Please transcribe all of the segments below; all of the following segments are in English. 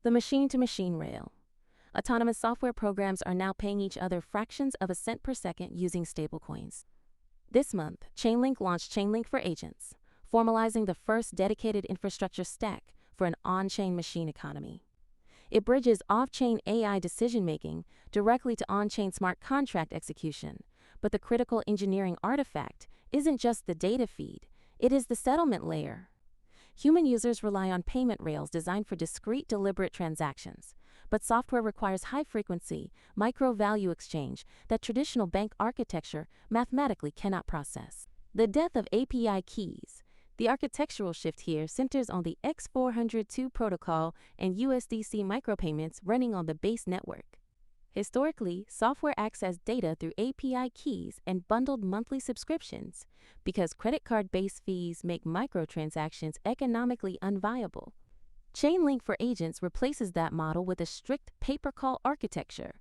The machine-to-machine rail. Autonomous software programs are now paying each other fractions of a cent per second using stablecoins. This month, Chainlink launched Chainlink for Agents, formalizing the first dedicated infrastructure stack for an on-chain machine economy. It bridges off-chain AI decision-making directly to on-chain smart contract execution, but the critical engineering artifact isn't just the data feed, it is the settlement layer. Human users rely on payment rails designed for discrete, deliberate transactions, but software requires high-frequency, micro-value exchange that traditional bank architecture mathematically cannot process. The death of API keys. The architectural shift here centers on the X402 protocol and USDC micropayments running on the base network. Historically, software acts as data through API keys and bundled monthly subscriptions because credit card-based fees make microtransactions economically unviable. Chainlink for Agents replaces that model with a strict pay-per-call architecture.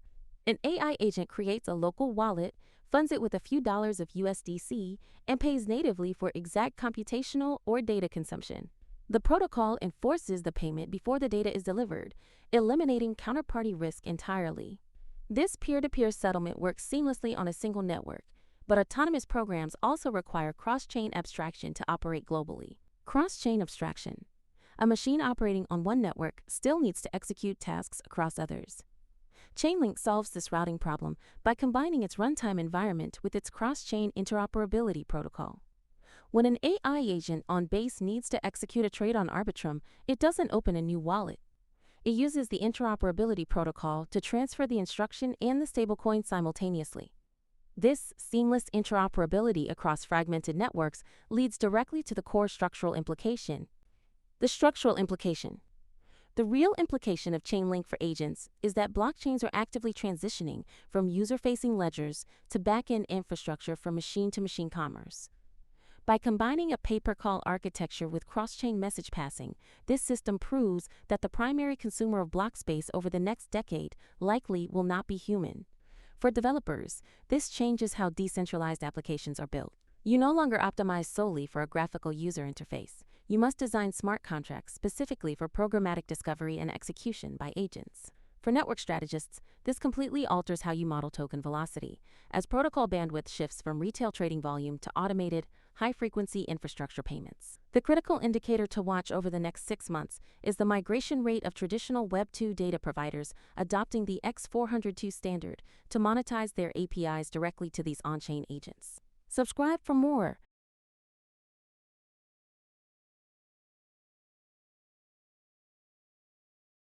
An AI agent creates a local wallet, funds it with a few dollars of USDC, and pays natively for exact computational or data consumption. The protocol enforces the payment before the data is delivered, eliminating counterparty risk entirely. This peer-to-peer settlement works seamlessly on a single network, but autonomous programs also require cross-chain abstraction to operate globally. Cross-chain abstraction. A machine operating on one network still needs to execute tasks across others. Chainlink solves this routing problem by combining its runtime environment with its cross-chain interoperability protocol. When an AI agent on base needs to execute a trade on Arbitrum, it doesn't open a new wallet. It uses the interoperability protocol to transfer the instruction and the stablecoin simultaneously. This seamless interoperability across fragmented networks leads directly to the core structural implication. The structural implication. The real implication of Chainlink for Agents is that blockchains are actively transitioning from user-facing ledgers to back-end infrastructure for machine-to-machine commerce. By combining a pay-per-call architecture with cross-chain message passing, this system proves that the primary consumer of block space over the next decade likely will not be human. For developers, this changes how decentralized applications are built. You no longer optimize solely for a graphical user interface. You must design smart contracts specifically for programmatic discovery and execution by agents. For network strategists, this completely alters how you model token velocity, as protocol bandwidth shifts from retail trading volume to automated, high-frequency infrastructure payments. The critical indicator to watch over the next 6 months is the migration rate of traditional Web2 data providers adopting the X402 standard to monetize their APIs directly to these on-chain agents. Subscribe for more